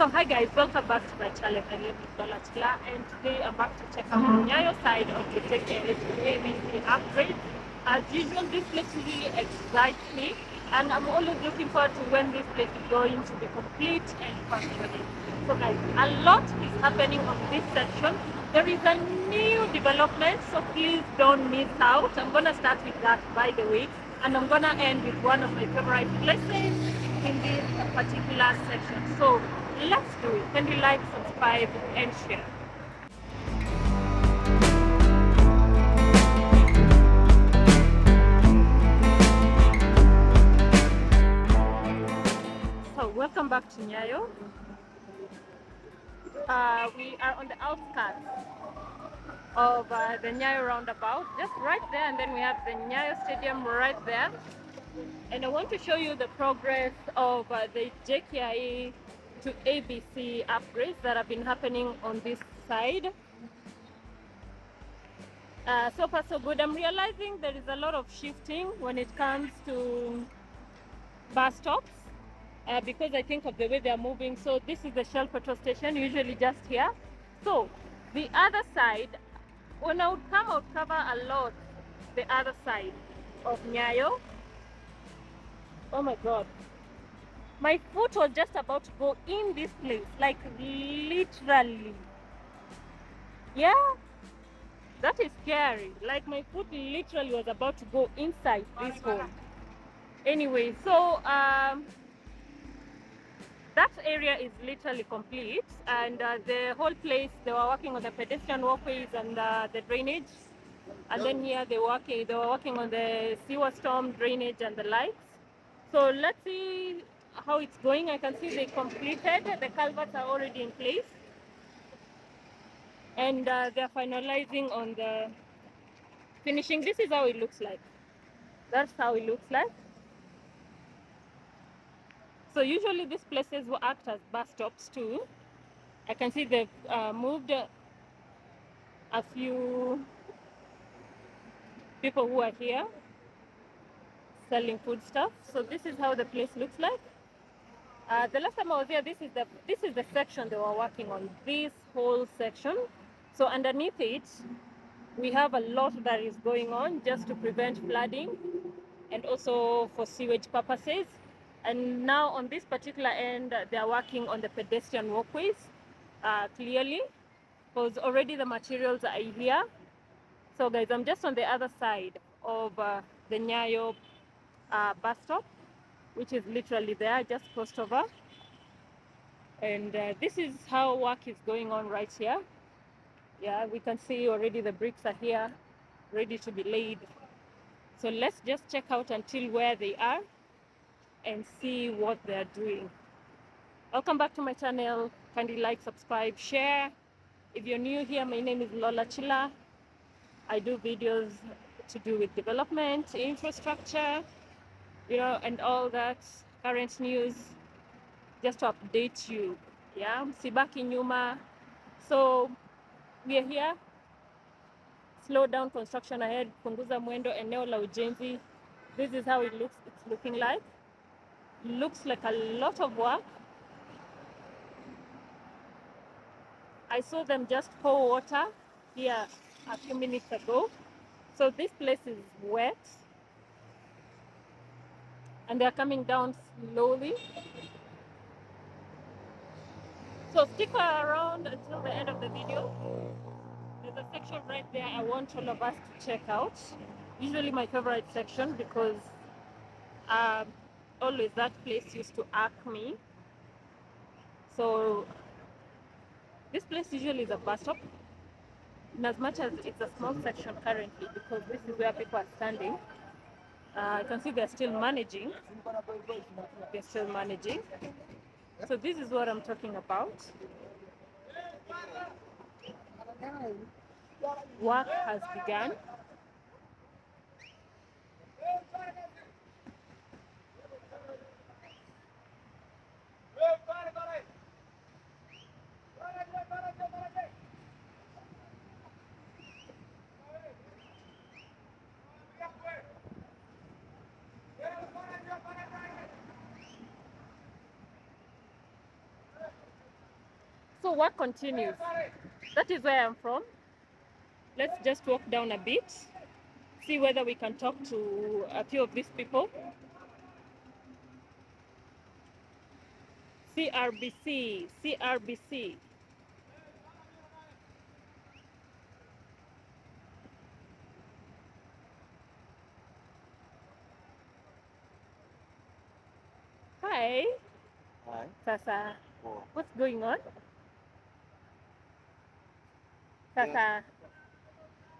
So hi guys, welcome back to my channel. My name is Lola, and today I'm back to check out the Nyayo side of the JKIA-ABC upgrade. As usual, this place really excites me, and I'm always looking forward to when this place is going to be complete and functioning. So guys, a lot is happening on this section. There is a new development, so please don't miss out. I'm gonna start with that, by the way, and I'm gonna end with one of my favorite places in this particular section. So let's do it. Can you like, subscribe, and share? So welcome back to Nyayo. We are on the outskirts of the Nyayo Roundabout, just right there, and then we have the Nyayo Stadium right there. And I want to show you the progress of the JKIA to ABC upgrades that have been happening on this side. So far so good. I'm realizing there is a lot of shifting when it comes to bus stops because I think of the way they're moving. So this is the Shell petrol station, usually just here. So the other side, when I would come, I would cover a lot the other side of Nyayo. Oh my God. My foot was just about to go in this place, like literally. Yeah, that is scary. Like my foot literally was about to go inside this hole. Anyway, so that area is literally complete, and the whole place, they were working on the pedestrian walkways and the drainage, and then here they were working on the sewer storm drainage and the lights. So let's see how it's going. I can see they completed, the culverts are already in place, and they're finalizing on the finishing. This is how it looks like. That's how it looks like. So usually these places will act as bus stops too. I can see they've moved a few people who are here selling food stuff. So this is how the place looks like. The last time I was here, this is the section they were working on. This whole section. So underneath it, we have a lot that is going on just to prevent flooding and also for sewage purposes. And now on this particular end, they are working on the pedestrian walkways clearly, because already the materials are here. So guys, I'm just on the other side of the Nyayo bus stop, which is literally there, just crossed over. And this is how work is going on right here. Yeah, we can see already the bricks are here, ready to be laid. So let's just check out until where they are and see what they're doing. Welcome back to my channel. Kindly like, subscribe, share. If you're new here, my name is Lola Chila. I do videos to do with development, infrastructure, and all that, current news, just to update you. Yeah, sibaki nyuma. So we are here. Slow down construction ahead, punguza mwendo, eneo la ujenzi. This is how it's looking like. Looks like a lot of work. I saw them just pour water here a few minutes ago. So this place is wet, and they're coming down slowly. So stick around until the end of the video. There's a section right there I want all of us to check out. Usually my favorite section, because always that place used to irk me. So this place usually is a bus stop, in as much as it's a small section currently, because this is where people are standing. I can see they're still managing. They're still managing. So this is what I'm talking about. Work has begun. So work continues. That is where I'm from. Let's just walk down a bit, see whether we can talk to a few of these people. CRBC, CRBC. Hi. Hi. Sasa, Oh. what's going on? Sasa,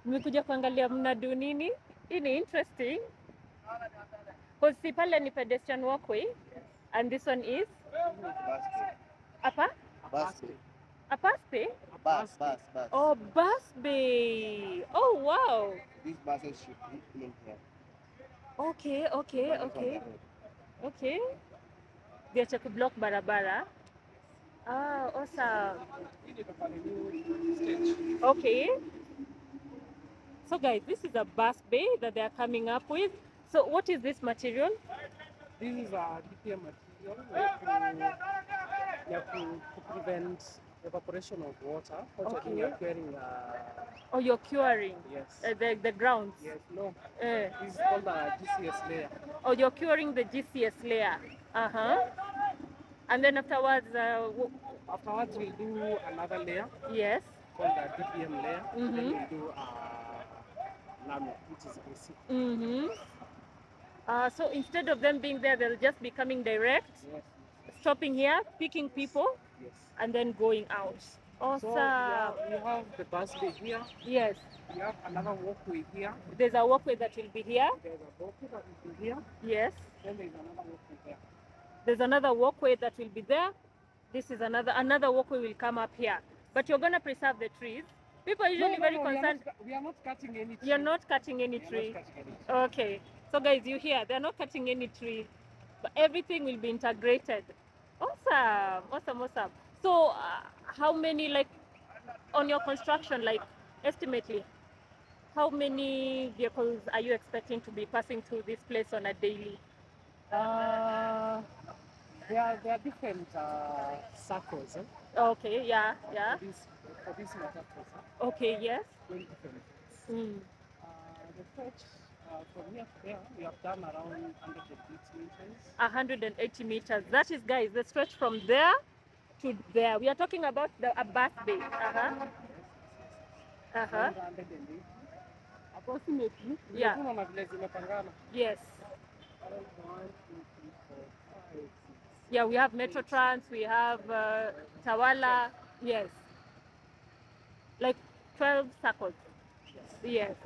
nimekuja kuangalia mnadu nini? Hii ni interesting. Because si pale ni pedestrian walkway, and this one is? Apa? Busway. A bus bay? Bus. Oh, bus bay. Oh, wow. These buses should be in here. Okay. Okay. Diache kublock barabara. Ah, awesome. Okay. So guys, this is a bus bay that they are coming up with. So what is this material? This is a DPM material to prevent evaporation of water. Also, Okay. we are curing. Oh, you're curing Yes. the grounds. Yes. No. Eh. This is called a GCS layer. Oh, you're curing the GCS layer. And then afterwards, Afterwards, we'll do another layer yes. called a DPM layer. Mhm. Then we'll do lami, which is AC. So instead of them being there, they'll just be coming direct, Yes. stopping here, picking people, Yes. and then going out. Awesome. So we have the bus bay here. Yes. We have another walkway here. There's a walkway that will be here. There's a walkway that will be here. Yes. Then there's another walkway there. There's another walkway that will be there. This is another walkway will come up here. But you're gonna preserve the trees. People are usually very concerned. We are not cutting any tree. You're not cutting any tree. Okay. So guys, you hear, they're not cutting any tree, but everything will be integrated. Awesome. So how many, like, on your construction, like, estimately, how many vehicles are you expecting to be passing through this place on a daily? There are different circles. Okay, yeah. For this matter, Okay, yes. 20 different. The stretch from here to there, we have done around 180 meters. 180 meters. That is, guys, the stretch from there to there. We are talking about a bus bay. 180. Approximately. Yeah. Unaona vile zimepangana. Yes. Around 1, 2, 3, 4, 5, 6. Yeah, we have Metro Trans, we have Tawala. Yes. Like 12 circles. Yes.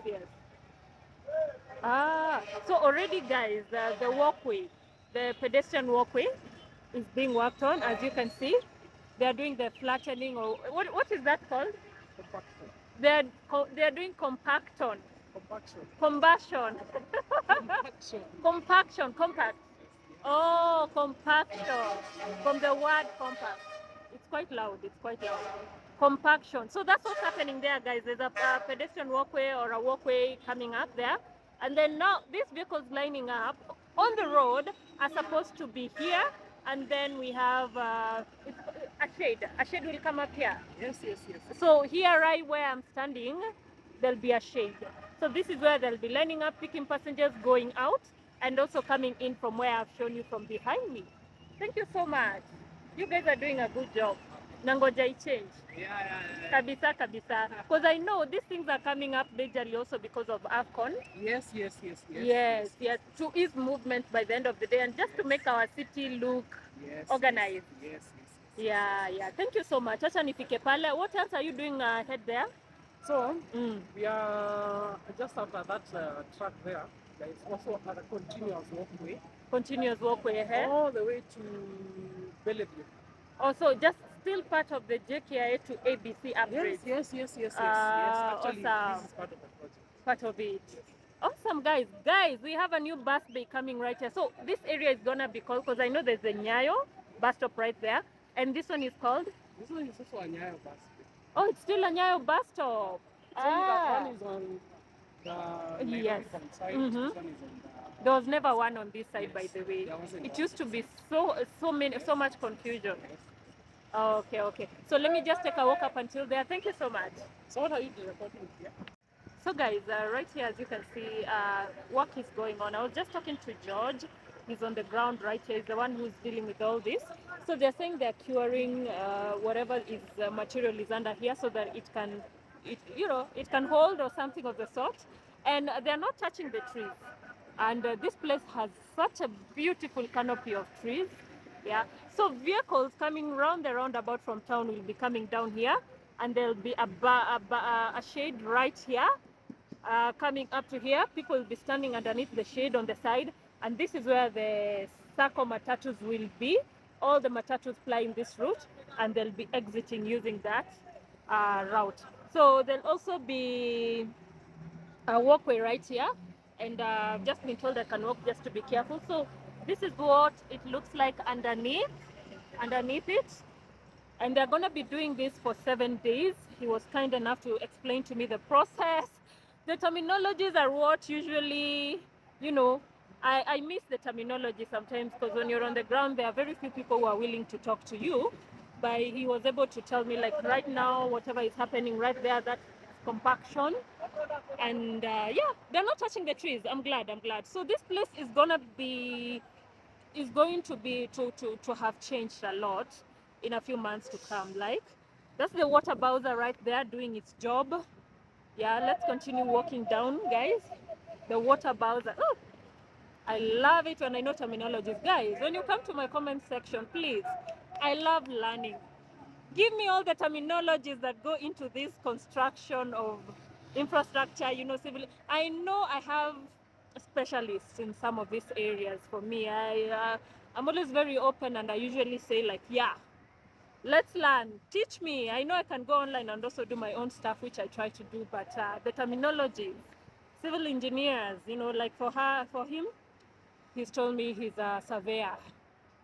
So already, guys, the walkway, the pedestrian walkway is being worked on, as you can see. They are doing the flattening, or what is that called? Compaction. They are doing compaction. Compaction. Compact. Oh, compaction. From the word compact. It's quite loud. Compaction. So that's what's happening there, guys. There's a pedestrian walkway or a walkway coming up there. And then now these vehicles lining up on the road are supposed to be here. And then we have a shade. A shade will come up here. Yes. So here, right where I'm standing, there'll be a shade. So this is where they'll be lining up, picking passengers going out, and also coming in from where I've shown you from behind me. Thank you so much. You guys are doing a good job. Nangoja change. Yeah. Kabisa. Because I know these things are coming up majorly also because of AFCON. Yes. Yes. To ease movement by the end of the day and just to make our city look organized. Yes. Yeah. Thank you so much. Acha nifike pale. What else are you doing ahead there? So, we are just after that track there. There is also a continuous walkway ahead. all the way to Bellevue. Also, just still part of the JKIA-ABC upgrade. Yes. Actually, awesome. this is part of the project. Part of it. Awesome, guys. We have a new bus bay coming right here. So this area is gonna be called, because I know there's a Nyayo bus stop right there, and this one is called? This one is also a Nyayo bus bay. Oh, it's still a Nyayo bus stop. That one is on the yes. side. This one is on the... There was never one on this side, by the way. There wasn't It one. used to be so much confusion. Okay, okay. So let me just take a walk up until there. Thank you so much. So what are you reporting here? So guys, right here, as you can see, work is going on. I was just talking to George. He's on the ground right here. He's the one who's dealing with all this. So they're saying they're curing whatever is material is under here so that it can, it can hold or something of the sort. And they're not touching the trees. And this place has such a beautiful canopy of trees. Yeah. So vehicles coming round the roundabout from town will be coming down here, and there'll be a shade right here. Coming up to here, people will be standing underneath the shade on the side, and this is where the circle matatus will be. All the matatus flying this route, and they'll be exiting using that route. So there'll also be a walkway right here, and I've just been told I can walk just to be careful. So this is what it looks like underneath it. And they're going to be doing this for 7 days. He was kind enough to explain to me the process. The terminologies are what usually, I miss the terminology sometimes, because when you're on the ground, there are very few people who are willing to talk to you. But he was able to tell me, like, right now, whatever is happening right there, that's compaction. And yeah, they're not touching the trees. I'm glad. So this place is going to be to have changed a lot in a few months to come. Like, that's the water bowser right there doing its job. Yeah, let's continue walking down, guys. The water bowser. Oh, I love it when I know terminologies. Guys, when you come to my comment section, please, I love learning. Give me all the terminologies that go into this construction of infrastructure, civil. I know I have specialists in some of these areas. For me, I'm always very open, and I usually say, like, yeah, let's learn, teach me. I know I can go online and also do my own stuff, which I try to do, but the terminology, civil engineers, like for him, he's told me he's a surveyor.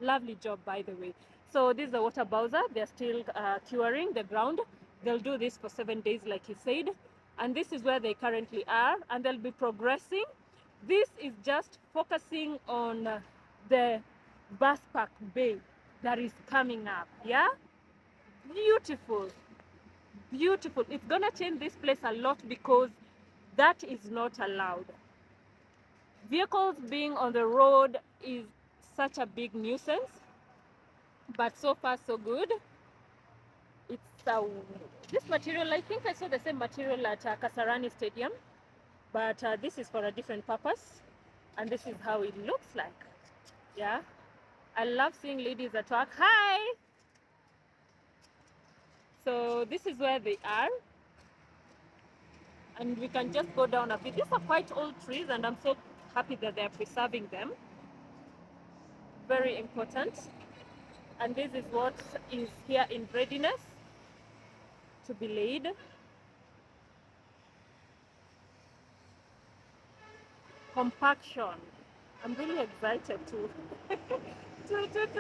Lovely job, by the way. So this is the water bowser. They're still curing the ground. They'll do this for 7 days, like he said, and this is where they currently are, and they'll be progressing. This is just focusing on the bus park bay that is coming up. Yeah, beautiful. It's gonna change this place a lot, because that is not allowed. Vehicles being on the road is such a big nuisance, but so far so good. It's this material, I think I saw the same material at Kasarani Stadium, but this is for a different purpose, and this is how it looks like. Yeah, I love seeing ladies at work. Hi. So this is where they are, and we can just go down a bit. These are quite old trees, and I'm so happy that they're preserving them. Very important. And this is what is here in readiness to be laid. Compaction. I'm really excited to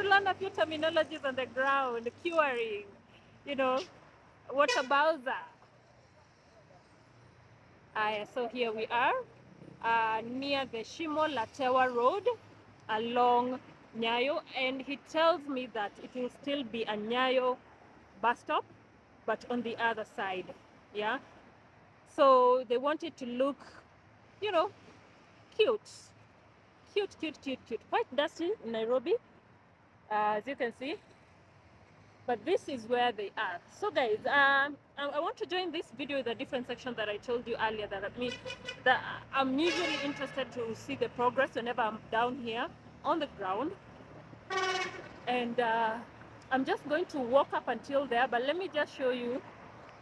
learn a few terminologies on the ground. Curing, water bowser. So here we are near the Shimo Latewa Road along Nyayo, and he tells me that it will still be a Nyayo bus stop, but on the other side. Yeah, so they want it to look, cute. Quite dusty in Nairobi, as you can see, but this is where they are. So guys, I want to join this video with a different section that I told you earlier, that I'm usually interested to see the progress whenever I'm down here on the ground, and I'm just going to walk up until there. But let me just show you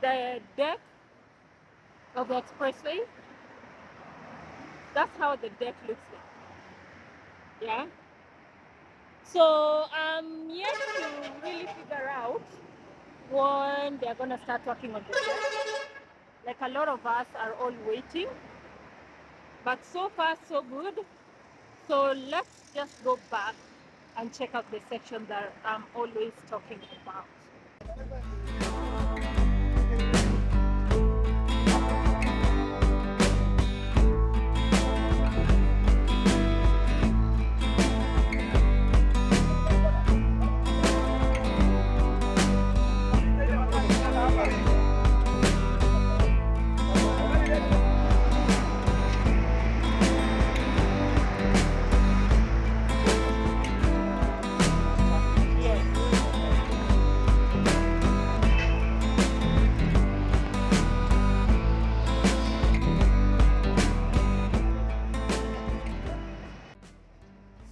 the deck of the expressway. That's how the deck looks like. Yeah, so I'm yet to really figure out when they're gonna start working on the deck. Like, a lot of us are all waiting, but so far so good. So let's just go back and check out the section that I'm always talking about.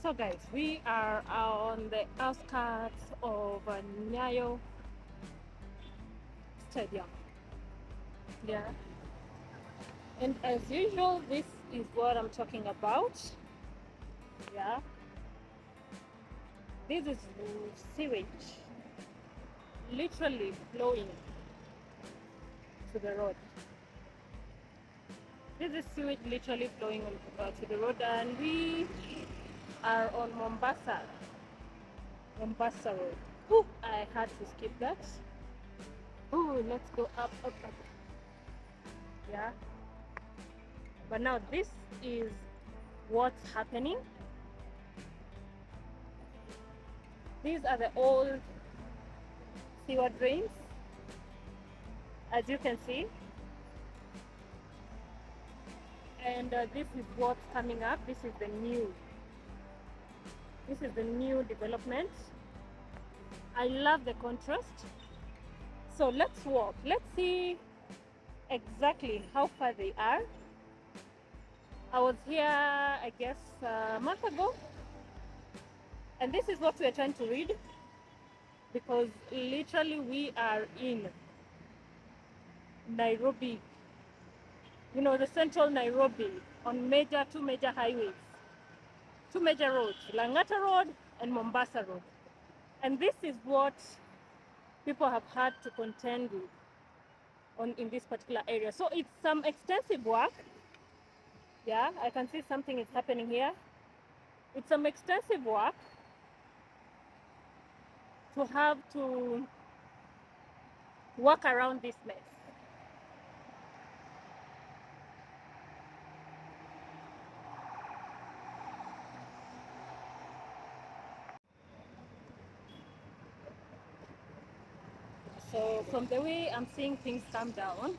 So guys, we are on the outskirts of Nyayo Stadium. Yeah. And as usual, this is what I'm talking about. Yeah. This is sewage literally flowing to the road. This is sewage literally flowing to the road, and we are on Mombasa Road. Ooh, I had to skip that. Oh, let's go up. Yeah. But now this is what's happening. These are the old sewer drains, as you can see. And this is what's coming up. This is the new development. I love the contrast. So let's walk. Let's see exactly how far they are. I was here, I guess, a month ago. And this is what we're trying to read, because literally we are in Nairobi, you know, the central Nairobi, on two major highways, two major roads, Langata Road and Mombasa Road. And this is what people have had to contend with in this particular area. So it's some extensive work. Yeah, I can see something is happening here. It's some extensive work to have to work around this mess. So from the way I'm seeing things come down,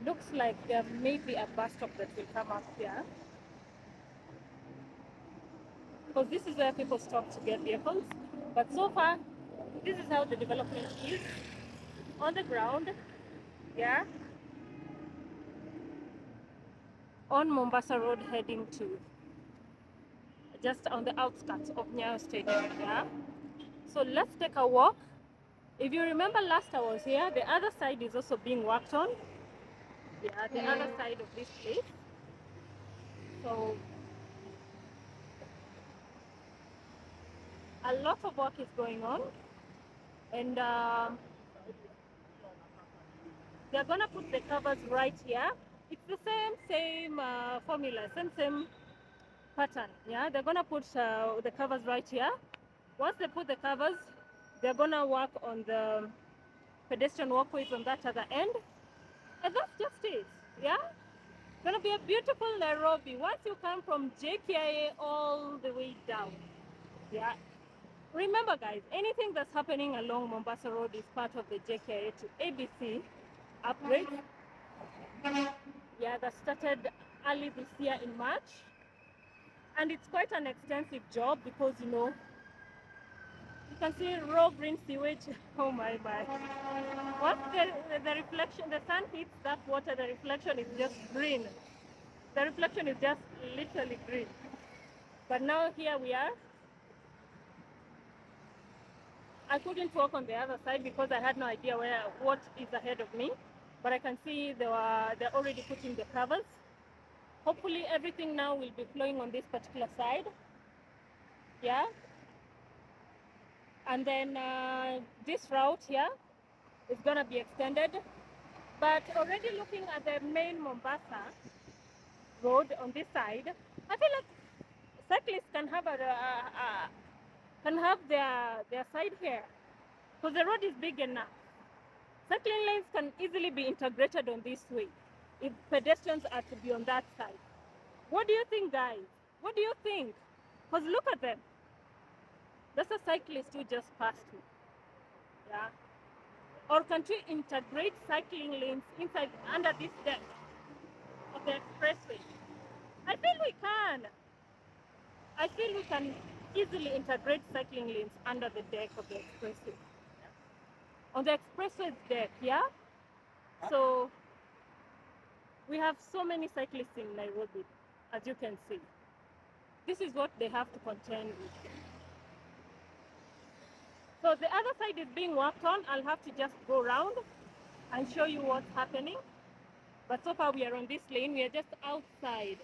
looks like there may be a bus stop that will come up here, because this is where people stop to get vehicles. But so far, this is how the development is on the ground. Yeah, on Mombasa Road, heading to just on the outskirts of Nyayo Stadium. Yeah, so let's take a walk. If you remember last I was here, the other side is also being worked on. Yeah, the other side of this place. So a lot of work is going on, and they're gonna put the covers right here. It's the same formula, same pattern. Yeah, they're gonna put the covers right here. Once they put the covers, they're gonna work on the pedestrian walkways on that other end, and that's just it. Yeah, it's gonna be a beautiful Nairobi once you come from JKIA all the way down. Yeah. Remember guys, anything that's happening along Mombasa Road is part of the JKIA to ABC upgrade. Yeah, that started early this year in March. And it's quite an extensive job, because you know, you can see raw green sewage. Oh my. Once the reflection, the sun hits that water, the reflection is just green. The reflection is just literally green. But now here we are. I couldn't walk on the other side because I had no idea what is ahead of me. But I can see they're already putting the covers. Hopefully everything now will be flowing on this particular side. Yeah. And then this route here is gonna be extended. But already looking at the main Mombasa Road on this side, I feel like cyclists can have their side here, because the road is big enough. Cycling lanes can easily be integrated on this way if pedestrians are to be on that side. What do you think, guys? What do you think? Because look at them. That's a cyclist who just passed through. Yeah. Or can we integrate cycling lanes inside under this deck of the expressway? I feel we can. I feel we can easily integrate cycling lanes under the deck of the expressway. On the expressway deck, yeah? So we have so many cyclists in Nairobi, as you can see. this is what they have to contend with. So the other side is being worked on. I'll have to just go around and show you what's happening. But so far we are on this lane. We are just outside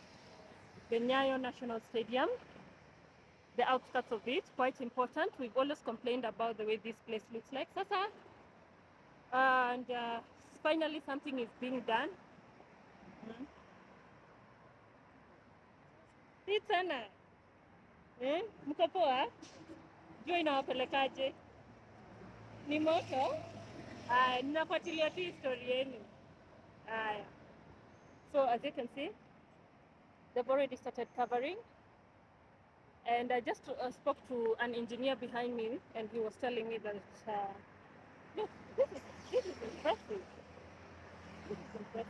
the Nyayo National Stadium, the outskirts of it, quite important. We've always complained about the way this place looks like. Sasa, and finally something is being done. Hii tena mko poa? Jua inawapelekaje? Ni moto? Ninafuatilia tu story yenu. So as you can see, they've already started covering. And I just spoke to an engineer behind me, and he was telling me that, look, this is impressive. This is impressive.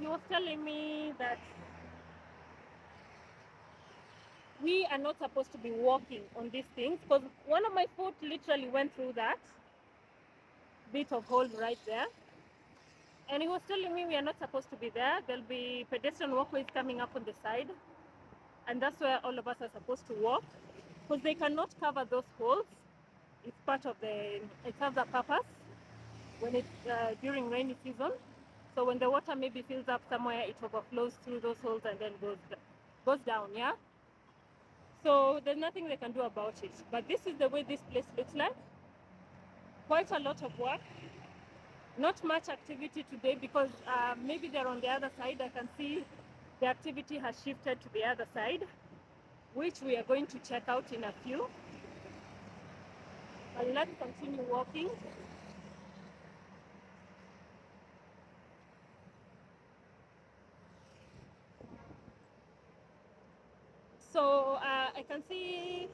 He was telling me that we are not supposed to be walking on these things, because one of my foot literally went through that bit of hole right there. And he was telling me we are not supposed to be there. There'll be pedestrian walkways coming up on the side, and that's where all of us are supposed to walk, because they cannot cover those holes. It's part of it serves a purpose when it's during rainy season. So when the water maybe fills up somewhere, it overflows through those holes and then goes down, yeah? So there's nothing they can do about it. But this is the way this place looks like. Quite a lot of work. Not much activity today because maybe they're on the other side. I can see the activity has shifted to the other side, which we are going to check out in a few. But let's continue walking. So I can see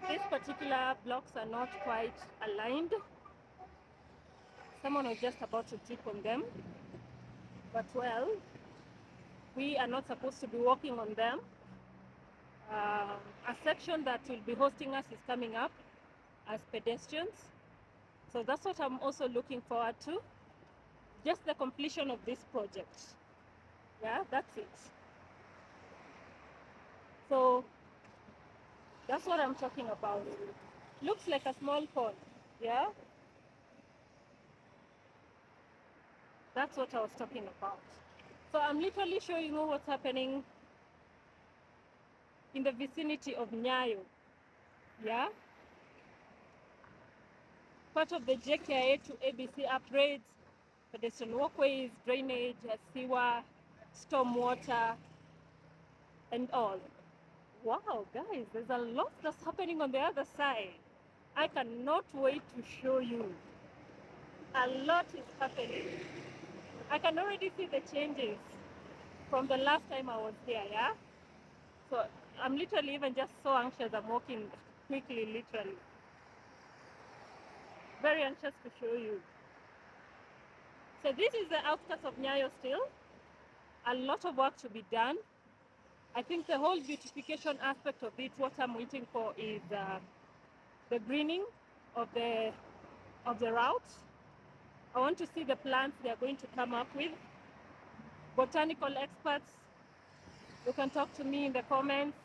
these particular blocks are not quite aligned. Someone was just about to trip on them. But well, we are not supposed to be walking on them. A section that will be hosting us is coming up as pedestrians. So that's what I'm also looking forward to. Just the completion of this project. Yeah, that's it. So that's what I'm talking about. Looks like a small pond, yeah? That's what I was talking about. So I'm literally showing you what's happening in the vicinity of Nyayo, yeah? Part of the JKIA to ABC upgrades, pedestrian walkways, drainage, sewer, stormwater, and all. Wow, guys, there's a lot that's happening on the other side. I cannot wait to show you. A lot is happening. I can already see the changes from the last time I was here, yeah? So I'm literally even just so anxious. I'm walking quickly, literally. Very anxious to show you. So this is the outskirts of Nyayo still. A lot of work to be done. I think the whole beautification aspect of it, what I'm waiting for is the greening of the route. I want to see the plants they are going to come up with. Botanical experts, you can talk to me in the comments.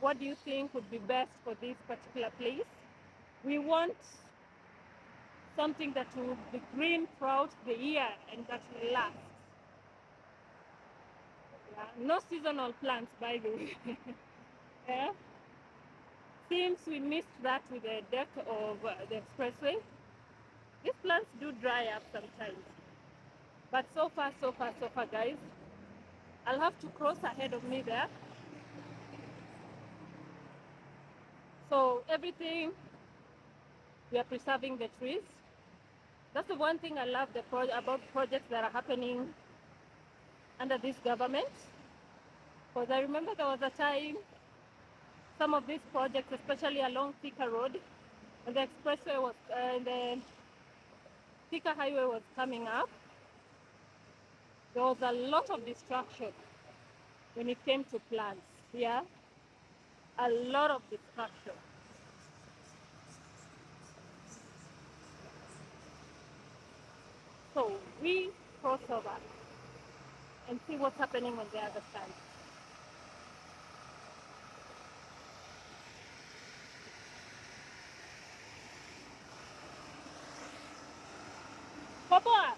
What do you think would be best for this particular place? We want something that will be green throughout the year and that will last. Yeah? No seasonal plants, by the way. Yeah? Seems we missed that with the deck of the expressway. These plants do dry up sometimes. But so far, guys. I'll have to cross ahead of me there. So everything, we are preserving the trees. That's the one thing I love about projects that are happening under this government. Because I remember there was a time, some of these projects, especially along Thika Road, when the expressway was, the Thika Highway was coming up, there was a lot of destruction when it came to plants. Yeah, a lot of destruction. So we cross over and see what's happening on the other side. Papa!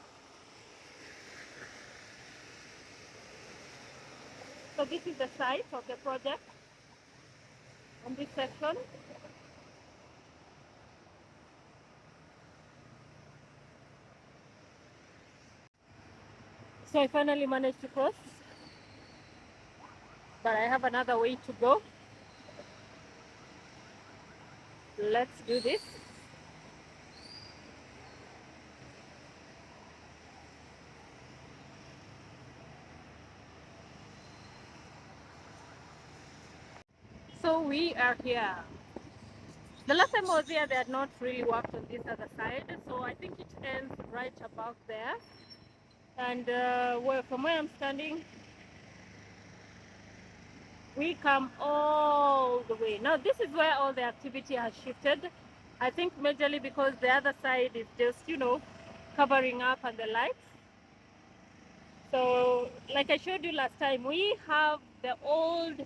So this is the site of the project on this section. So I finally managed to cross, but I have another way to go. Let's do this. So we are here. The last time I was here, they had not really worked on this other side, so I think it ends right about there. And from where I'm standing, we come all the way. Now this is where all the activity has shifted. I think majorly because the other side is just, covering up and the lights. So like I showed you last time, we have the old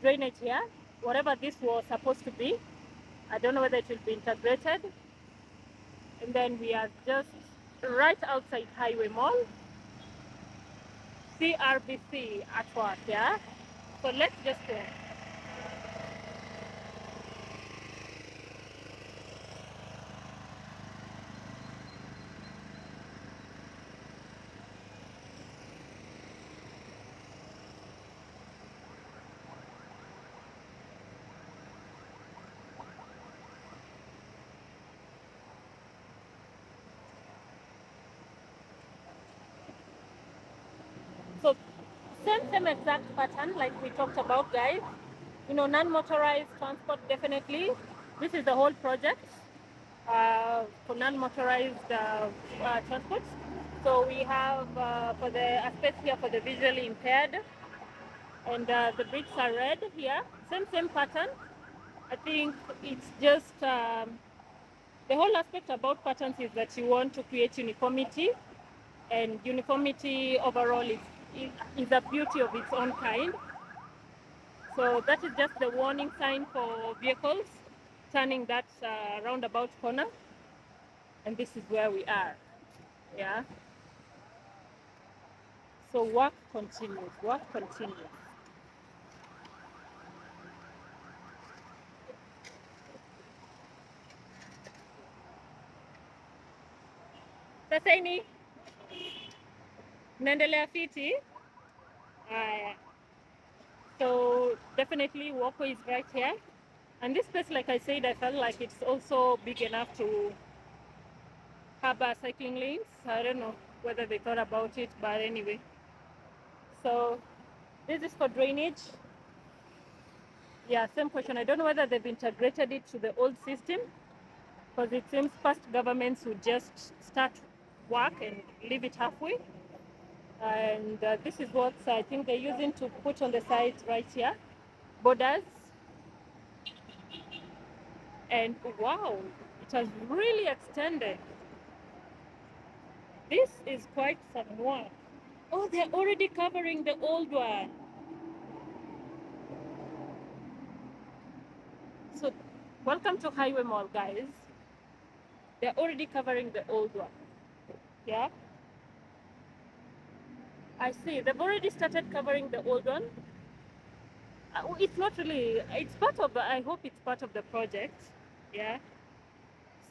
drainage here, whatever this was supposed to be. I don't know whether it will be integrated. And then we are just right outside Highway Mall, CRBC at work, yeah? So let's just go. So same exact pattern like we talked about, guys. Non-motorized transport, definitely. This is the whole project for non-motorized transport. So we have for the aspects here for the visually impaired, and the bricks are red here. Same pattern. I think it's just the whole aspect about patterns is that you want to create uniformity, and uniformity overall is a beauty of its own kind. So that is just the warning sign for vehicles turning that roundabout corner, and this is where we are. Yeah. So work continues. Work continues. Sasa ini naendelea fiti. So definitely walkway is right here. And this place, like I said, I felt like it's also big enough to have cycling lanes. I don't know whether they thought about it, but anyway. So this is for drainage. Yeah, same question. I don't know whether they've integrated it to the old system, because it seems past governments would just start work and leave it halfway. And this is what I think they're using to put on the side right here, borders. And wow, it has really extended. This is quite some work. Oh, they're already covering the old one. So welcome to Highway Mall, guys. They're already covering the old one. Yeah, I see. They've already started covering the old one. It's not really, it's part of, I hope it's part of the project. Yeah.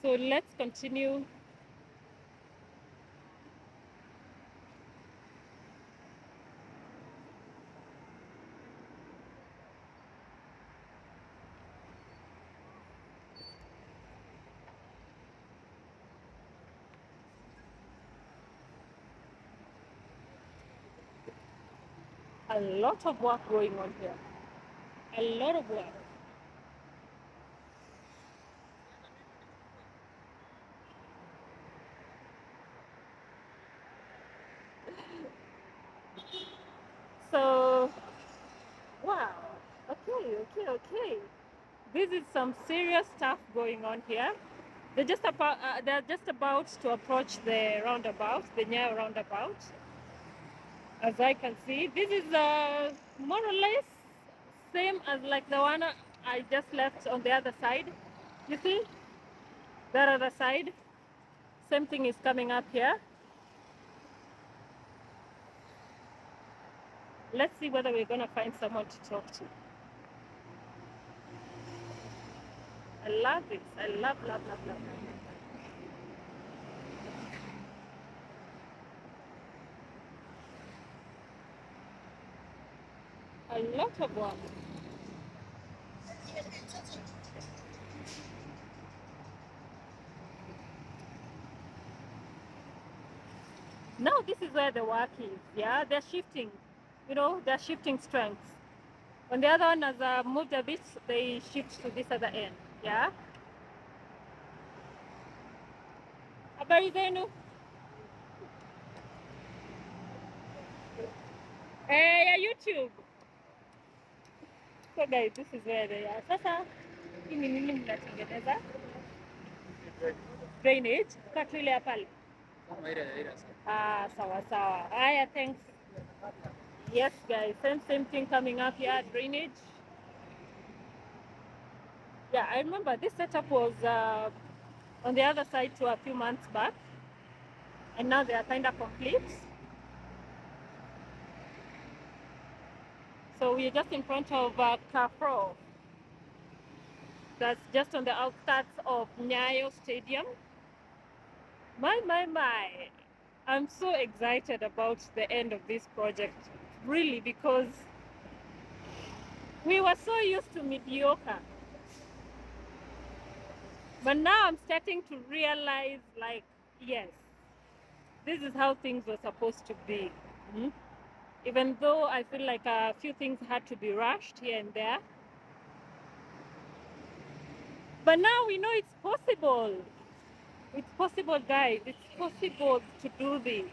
So let's continue. A lot of work going on here. A lot of work. So, wow. Okay. This is some serious stuff going on here. They're just about to approach the roundabout, the Nyayo Roundabout. As I can see, this is more or less same as like the one I just left on the other side. You see, that other side, same thing is coming up here. Let's see whether we're gonna find someone to talk to. I love this. I love, love, love, love, love. A lot of work. Now this is where the work is. Yeah, they're shifting. You know, they're shifting strengths. When the other one has moved a bit, they shift to this other end. Yeah. Habari zenu? Ya YouTube. So guys, this is where they are. Sasa, hii ni nini mnatengeneza? Drainage. Katu ile ya pale. Ah, sawa sawa. Haya, thanks. Yes, guys, same thing coming up here, drainage. Yeah, I remember this setup was on the other side to a few months back, and now they are kind of complete. So we're just in front of Carrefour. That's just on the outskirts of Nyayo Stadium. My. I'm so excited about the end of this project, really, because we were so used to mediocre. But now I'm starting to realize, like, yes, this is how things were supposed to be. Mm-hmm. Even though I feel like a few things had to be rushed here and there. But now we know it's possible. It's possible, guys. It's possible to do this.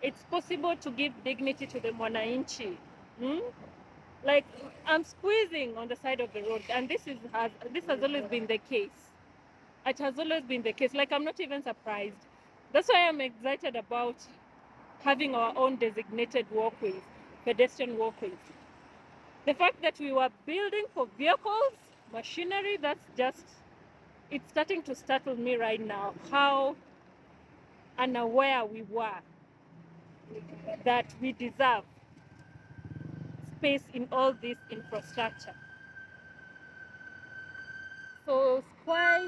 It's possible to give dignity to the mwananchi. Like, I'm squeezing on the side of the road, and this has always been the case. It has always been the case. Like, I'm not even surprised. That's why I'm excited about having our own designated walkways, pedestrian walkways. The fact that we were building for vehicles, machinery, that's just, it's starting to startle me right now, how unaware we were that we deserve space in all this infrastructure. So it's quite,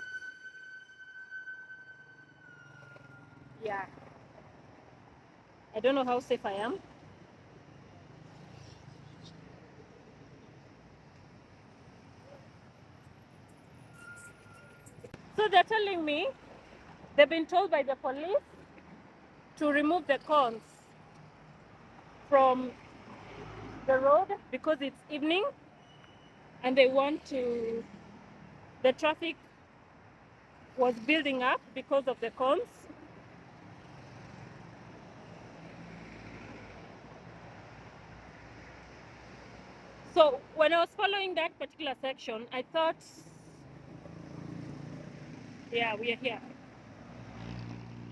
yeah. I don't know how safe I am. So they're telling me they've been told by the police to remove the cones from the road because it's evening and they want to, the traffic was building up because of the cones. So when I was following that particular section, I thought, yeah, we are here.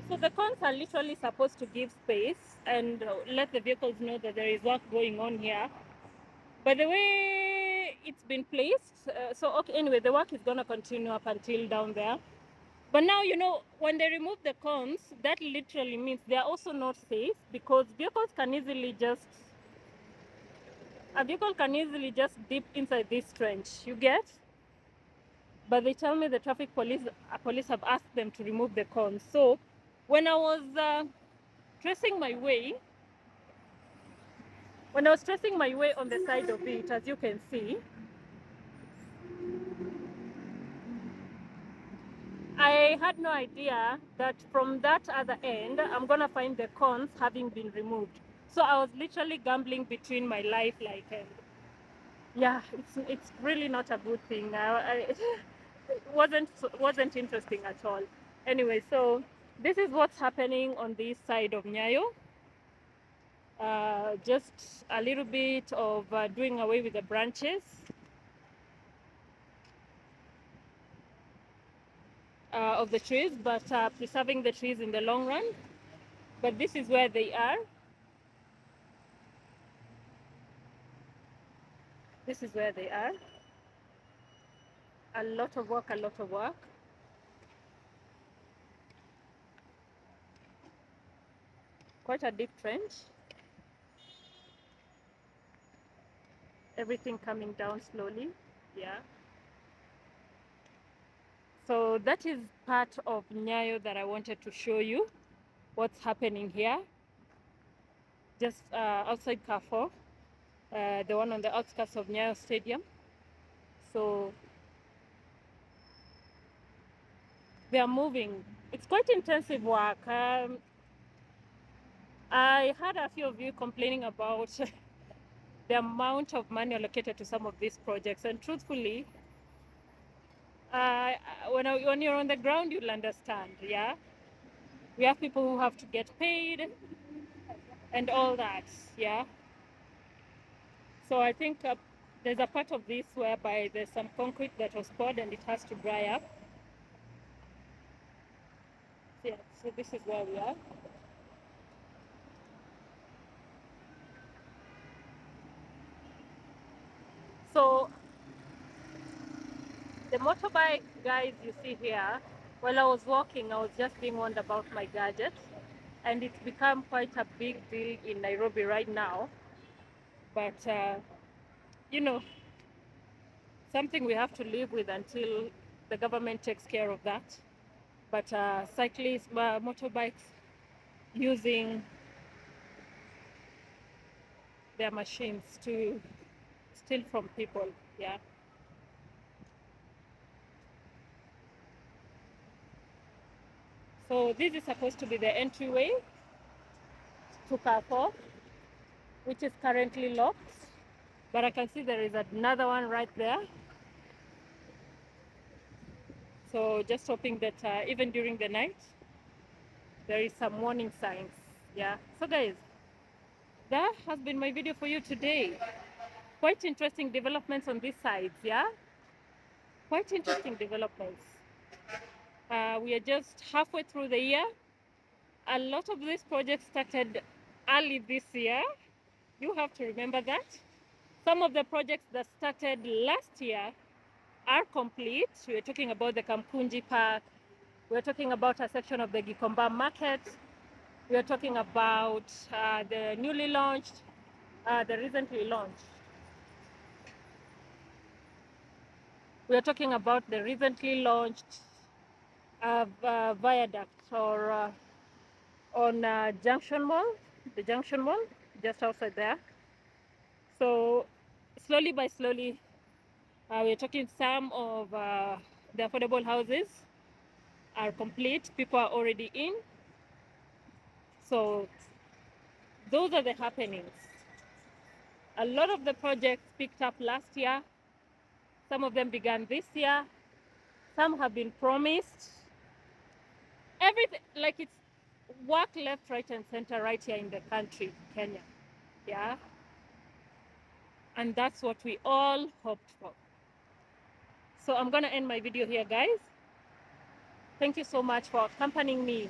So the cones are literally supposed to give space and let the vehicles know that there is work going on here. But the way it's been placed, so okay, anyway, the work is going to continue up until down there. But now, you know, when they remove the cones, that literally means they are also not safe because vehicles can easily just, a vehicle can easily just dip inside this trench, you get? But they tell me the traffic police have asked them to remove the cones. So when I was tracing my way on the side of it, as you can see, I had no idea that from that other end, I'm gonna find the cones having been removed. So I was literally gambling between my life, like, yeah, it's really not a good thing. It wasn't interesting at all. Anyway, so this is what's happening on this side of Nyayo. Just a little bit of doing away with the branches. Of the trees, but preserving the trees in the long run. But this is where they are. This is where they are. A lot of work, a lot of work. Quite a deep trench. Everything coming down slowly. Yeah. So that is part of Nyayo that I wanted to show you what's happening here. Just outside Carrefour, the one on the outskirts of Nyayo Stadium. So they are moving. It's quite intensive work. I had a few of you complaining about the amount of money allocated to some of these projects, and truthfully, when you're on the ground, you'll understand. Yeah, we have people who have to get paid and all that. Yeah. So I think there's a part of this whereby there's some concrete that was poured and it has to dry up. Yeah, so this is where we are. So the motorbike guys you see here, while I was walking, I was just being warned about my gadget, and it's become quite a big deal in Nairobi right now. But you know, something we have to live with until the government takes care of that. But cyclists, motorbikes using their machines to steal from people. Yeah. So this is supposed to be the entryway to Carrefour, which is currently locked, but I can see there is another one right there. So just hoping that even during the night there is some warning signs. Yeah. So guys, that has been my video for you today. Quite interesting developments on these sides. Yeah, quite interesting developments. We are just halfway through the year. A lot of these projects started early this year. You have to remember that. Some of the projects that started last year are complete. We're talking about the Kamkunji Park. We're talking about a section of the Gikomba Market. We're talking about the newly launched, the recently launched. We're talking about the recently launched viaduct or on Junction Mall, the Junction Mall, just outside there. So slowly by slowly, we're talking some of the affordable houses are complete. People are already in. So those are the happenings. A lot of the projects picked up last year. Some of them began this year. Some have been promised. Everything, like it's work left, right, and center right here in the country, Kenya. Yeah. And that's what we all hoped for. So I'm going to end my video here, guys. Thank you so much for accompanying me.